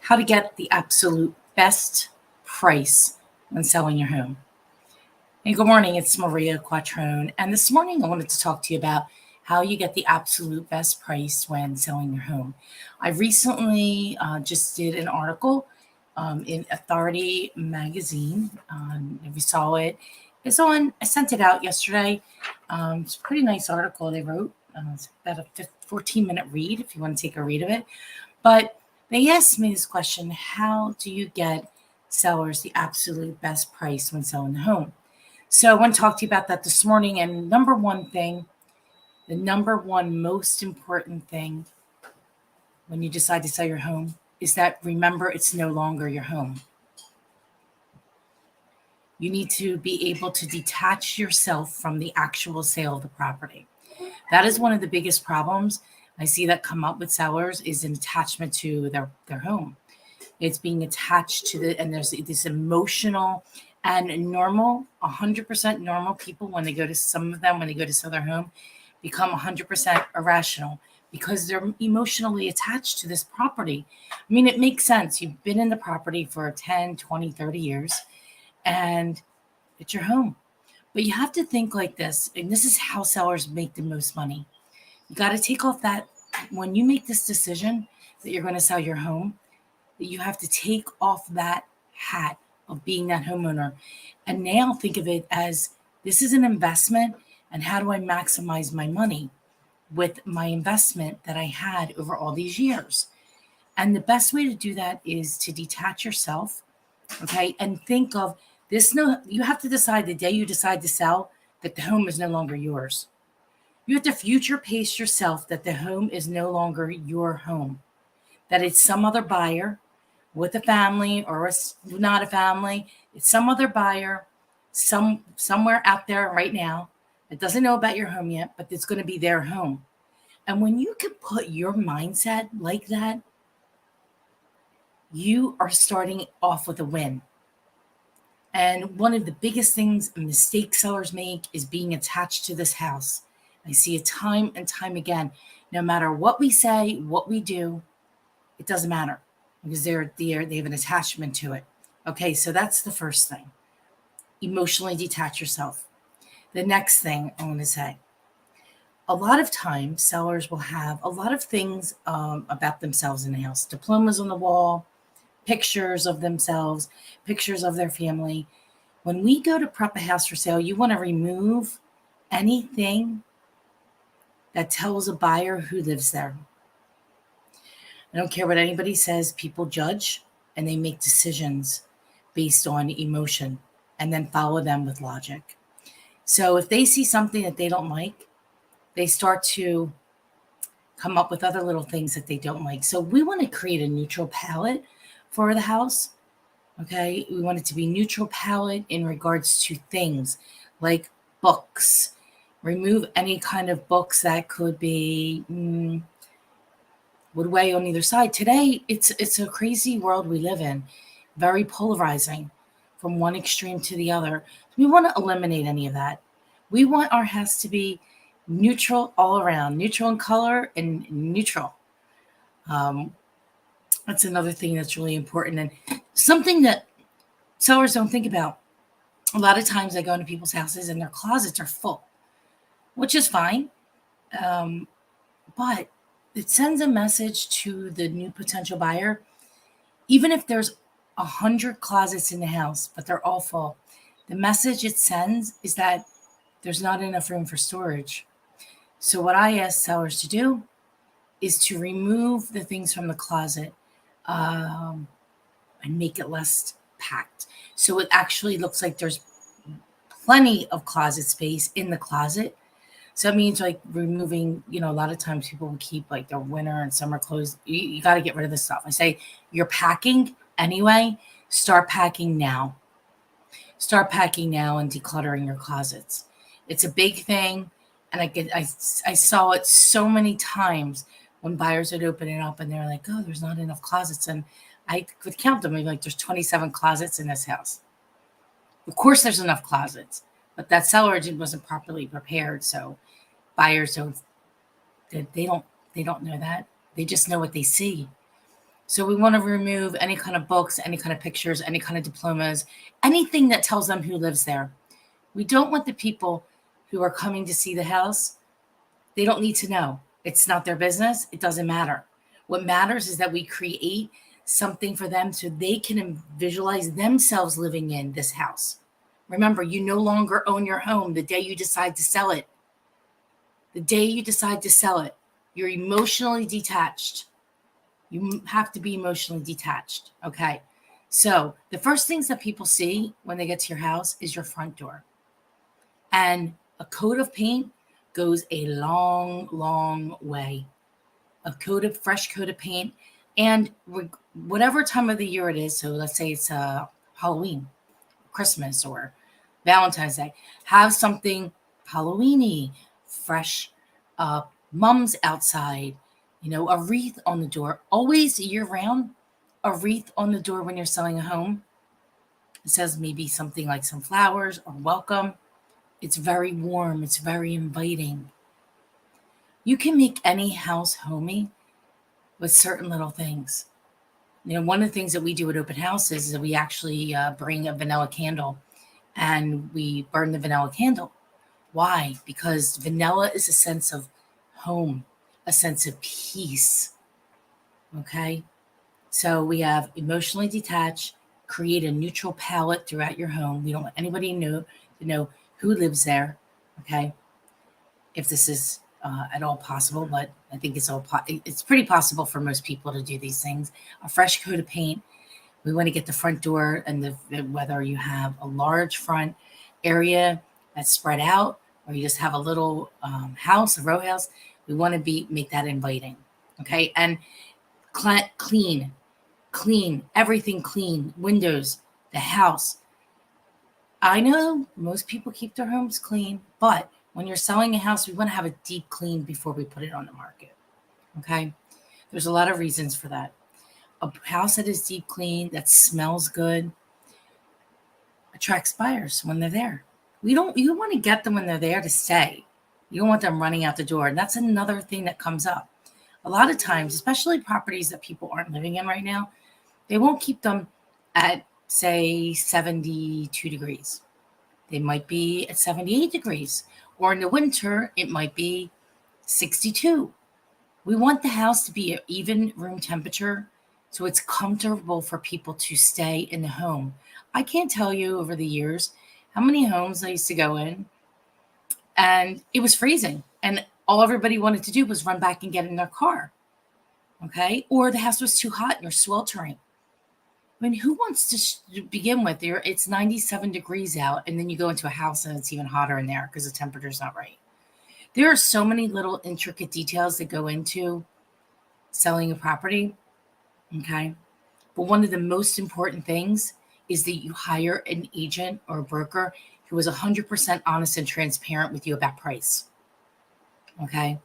how to get the absolute best price when selling your home. Hey, good morning. It's Maria Quattrone. And this morning I wanted to talk to you about how you get the absolute best price when selling your home. I recently just did an article in Authority magazine. If you saw it, I sent it out yesterday. It's a pretty nice article they wrote. It's about a 14-minute read if you want to take a read of it. But they asked me this question: how do you get sellers the absolute best price when selling the home? So I want to talk to you about that this morning. And the number one most important thing when you decide to sell your home is that remember it's no longer your home. You need to be able to detach yourself from the actual sale of the property. That is one of the biggest problems I see that come up with sellers, is an attachment to their home. It's being attached to and there's this emotional and normal, 100% normal people when they go to sell their home, become 100% irrational because they're emotionally attached to this property. I mean, it makes sense. You've been in the property for 10, 20, 30 years and it's your home. But you have to think like this, and this is how sellers make the most money. You got to take off that, when you make this decision that you're going to sell your home, that you have to take off that hat of being that homeowner. And now think of it as, this is an investment, and how do I maximize my money with my investment that I had over all these years? And the best way to do that is to detach yourself, okay? And think of this, you have to decide the day you decide to sell that the home is no longer yours. You have to future pace yourself that the home is no longer your home, that it's some other buyer with a family or not a family. It's some other buyer somewhere out there right now that doesn't know about your home yet, but it's going to be their home. And when you can put your mindset like that, you are starting off with a win. And one of the biggest things and mistakes sellers make is being attached to this house. I see it time and time again. No matter what we say, what we do, it doesn't matter because they have an attachment to it. Okay, so that's the first thing. Emotionally detach yourself. The next thing I want to say, a lot of times sellers will have a lot of things about themselves in the house. Diplomas on the wall, pictures of themselves, pictures of their family. When we go to prep a house for sale, you want to remove anything that tells a buyer who lives there. I don't care what anybody says. People judge and they make decisions based on emotion and then follow them with logic. So if they see something that they don't like, they start to come up with other little things that they don't like. So we want to create a neutral palette for the house. Okay, we want it to be neutral palette in regards to things like books. Remove any kind of books that could be would weigh on either side. Today, it's a crazy world we live in, very polarizing from one extreme to the other. We want to eliminate any of that. We want our house to be neutral all around, neutral in color and neutral. That's another thing that's really important and something that sellers don't think about. A lot of times I go into people's houses and their closets are full, which is fine. But it sends a message to the new potential buyer. Even if there's 100 closets in the house, but they're all full, the message it sends is that there's not enough room for storage. So what I ask sellers to do is to remove the things from the closet and make it less packed. So it actually looks like there's plenty of closet space in the closet. So it means like removing, a lot of times people will keep like their winter and summer clothes. You got to get rid of this stuff. I say, you're packing anyway, start packing now. Start packing now and decluttering your closets. It's a big thing. And I saw it so many times when buyers would open it up and they're like, oh, there's not enough closets. And I could count them. Like, there's 27 closets in this house. Of course, there's enough closets, but that seller wasn't properly prepared. So buyers don't know that. They just know what they see. So we want to remove any kind of books, any kind of pictures, any kind of diplomas, anything that tells them who lives there. We don't want the people who are coming to see the house. They don't need to know. It's not their business. It doesn't matter. What matters is that we create something for them so they can visualize themselves living in this house. Remember, you no longer own your home the day you decide to sell it. The day you decide to sell it, you're emotionally detached. You have to be emotionally detached. Okay. So the first things that people see when they get to your house is your front door. And a coat of paint goes a long, long way. Fresh coat of paint. And whatever time of the year it is, so let's say it's Halloween, Christmas, or Valentine's Day, have something Halloweeny, fresh, mums outside, a wreath on the door. Always year round, a wreath on the door when you're selling a home. It says maybe something like some flowers or welcome. It's very warm. It's very inviting. You can make any house homey with certain little things. One of the things that we do at open houses is that we actually bring a vanilla candle and we burn the vanilla candle. Why? Because vanilla is a sense of home, a sense of peace. Okay? So we have emotionally detached, create a neutral palette throughout your home. We don't want anybody to know who lives there. Okay? If this is at all possible, but I think it's pretty possible for most people to do these things. A fresh coat of paint. We want to get the front door and whether you have a large front area that's spread out or you just have a little house, a row house, we want to make that inviting. Okay. And clean, everything clean, windows, the house. I know most people keep their homes clean, but when you're selling a house, we want to have a deep clean before we put it on the market. Okay. There's a lot of reasons for that. A house that is deep clean, that smells good, attracts buyers when they're there. You want to get them when they're there to stay. You don't want them running out the door. And that's another thing that comes up. A lot of times, especially properties that people aren't living in right now, they won't keep them at, say, 72 degrees. They might be at 78 degrees. Or in the winter, it might be 62. We want the house to be an even room temperature so it's comfortable for people to stay in the home. I can't tell you over the years how many homes I used to go in and it was freezing and all everybody wanted to do was run back and get in their car. Okay. Or the house was too hot and you're sweltering. I mean, who wants to begin with? It's 97 degrees out and then you go into a house and it's even hotter in there because the temperature's not right. There are so many little intricate details that go into selling a property. Okay. But one of the most important things is that you hire an agent or a broker who is 100% honest and transparent with you about price. Okay.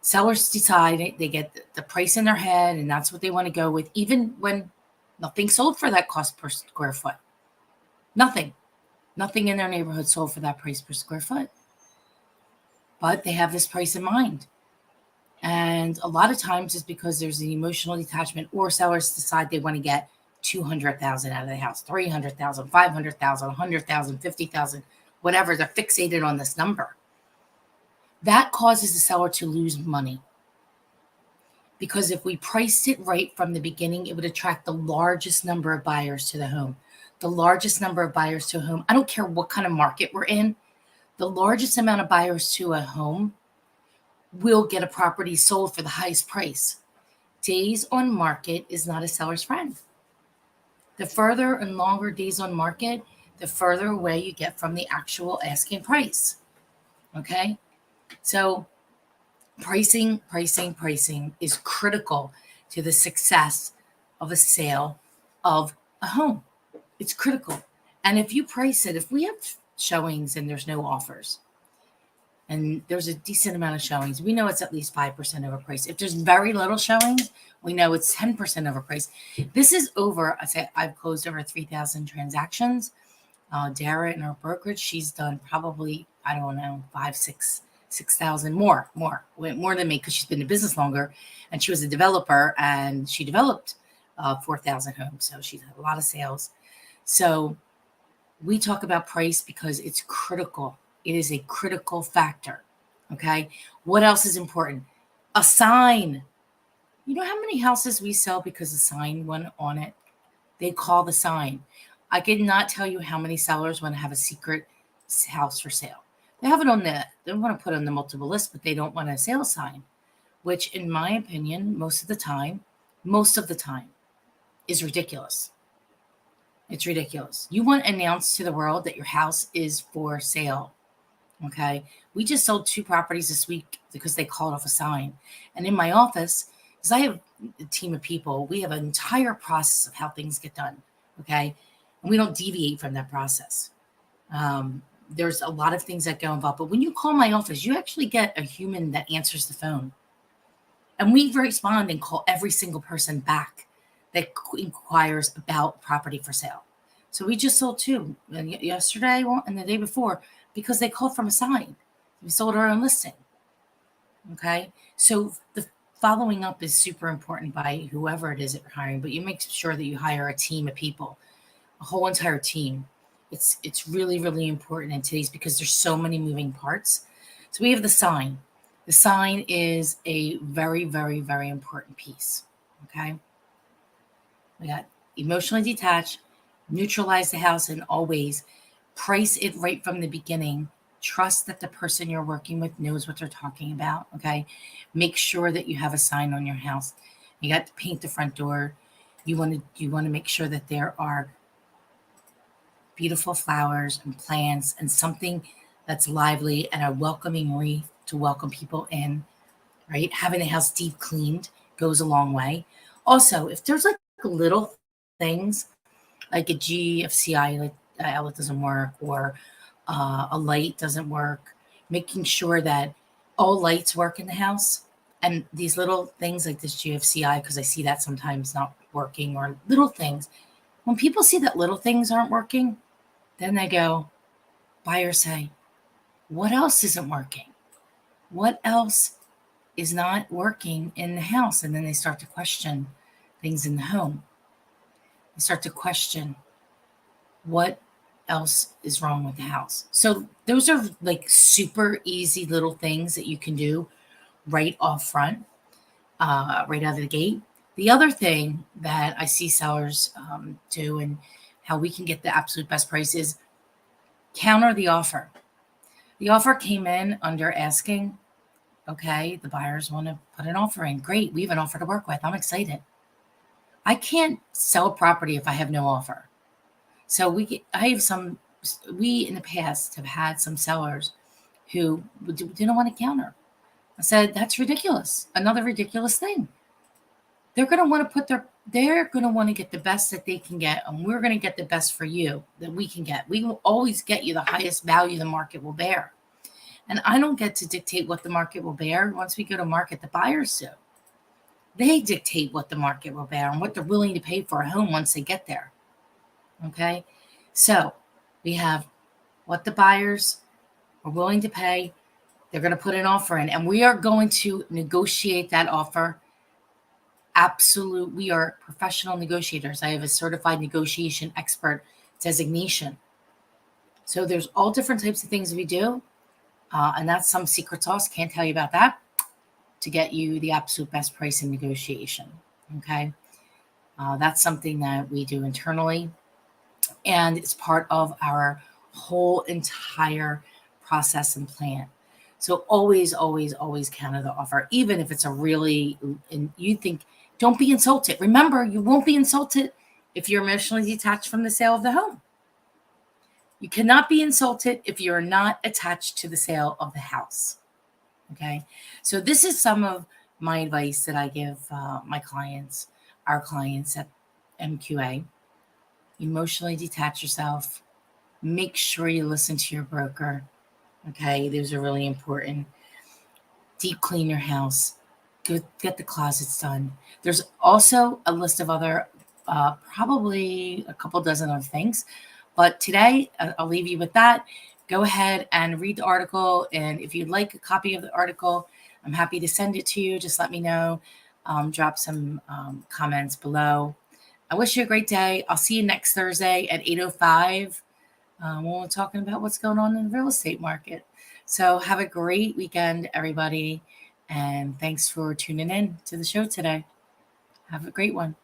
Sellers decide they get the price in their head and that's what they want to go with, even when nothing sold for that cost per square foot. Nothing in their neighborhood sold for that price per square foot. But they have this price in mind. And a lot of times it's because there's an emotional detachment or sellers decide they want to get 200,000 out of the house, 300,000, 500,000, 100,000, 50,000, whatever. They're fixated on this number. That causes the seller to lose money. Because if we priced it right from the beginning, it would attract the largest number of buyers to the home. The largest number of buyers to a home. I don't care what kind of market we're in. The largest amount of buyers to a home will get a property sold for the highest price. Days on market is not a seller's friend. The further and longer days on market, the further away you get from the actual asking price. Okay? So pricing is critical to the success of a sale of a home. It's critical. And if you price it, if we have showings and there's no offers, and there's a decent amount of showings, we know it's at least 5% overpriced. If there's very little showings, we know it's 10% overpriced. This is over, I've closed over 3,000 transactions. Dara in our brokerage, she's done probably, 5, 6 6,000 more than me because she's been in business longer, and she was a developer and she developed 4,000 homes. So she's had a lot of sales. So we talk about price because it's critical. It is a critical factor. Okay. What else is important? A sign. You know how many houses we sell because the sign went on it? They call the sign. I could not tell you how many sellers want to have a secret house for sale. They have it on they want to put it on the multiple list, but they don't want a sale sign, which in my opinion, most of the time, is ridiculous. It's ridiculous. You want to announce to the world that your house is for sale. Okay. We just sold 2 properties this week because they called off a sign. And in my office, because I have a team of people, we have an entire process of how things get done. Okay. And we don't deviate from that process. There's a lot of things that go involved. But when you call my office, you actually get a human that answers the phone. And we respond and call every single person back that inquires about property for sale. So we just sold 2 yesterday and the day before because they called from a sign. We sold our own listing. Okay. So the following up is super important by whoever it is that you're hiring, but you make sure that you hire a team of people, a whole entire team. It's really, really important in today's because there's so many moving parts. So we have the sign. The sign is a very, very, very important piece. Okay. We got emotionally detached, neutralize the house, and always price it right from the beginning. Trust that the person you're working with knows what they're talking about. Okay. Make sure that you have a sign on your house. You got to paint the front door. You want to make sure that there are beautiful flowers and plants and something that's lively and a welcoming wreath to welcome people in, right? Having the house deep cleaned goes a long way. Also, if there's like little things like a GFCI outlet doesn't work or a light doesn't work, making sure that all lights work in the house. And these little things like this GFCI, because I see that sometimes not working or little things. When people see that little things aren't working, then they go, buyers say, what else isn't working? What else is not working in the house? And then they start to question things in the home. They start to question what else is wrong with the house. So those are like super easy little things that you can do right off front, right out of the gate. The other thing that I see sellers do and how we can get the absolute best price is counter the offer. The offer came in under asking. Okay, the buyers want to put an offer in. Great, we have an offer to work with. I'm excited. I can't sell a property if I have no offer. So we in the past have had some sellers who didn't want to counter. I said, that's ridiculous. Another ridiculous thing. They're going to want to get the best that they can get. And we're going to get the best for you that we can get. We will always get you the highest value the market will bear. And I don't get to dictate what the market will bear. Once we go to market, the buyers do. They dictate what the market will bear and what they're willing to pay for a home once they get there. Okay. So we have what the buyers are willing to pay. They're going to put an offer in, and we are going to negotiate that offer. We are professional negotiators. I have a certified negotiation expert designation. So there's all different types of things we do. And that's some secret sauce. Can't tell you about that to get you the absolute best price in negotiation. Okay. That's something that we do internally. And it's part of our whole entire process and plan. So always, always, always counter the offer, even if it's and you think, don't be insulted. Remember, you won't be insulted if you're emotionally detached from the sale of the home. You cannot be insulted if you're not attached to the sale of the house. Okay. So this is some of my advice that I give our clients at MQA. Emotionally detach yourself. Make sure you listen to your broker. Okay. Those are really important. Deep clean your house. Get the closets done. There's also a list of other, probably a couple dozen other things. But today, I'll leave you with that. go ahead and read the article. And if you'd like a copy of the article, I'm happy to send it to you. Just let me know. Drop some comments below. I wish you a great day. I'll see you next Thursday at 8:05 when we're talking about what's going on in the real estate market. So have a great weekend, everybody. And thanks for tuning in to the show today. Have a great one.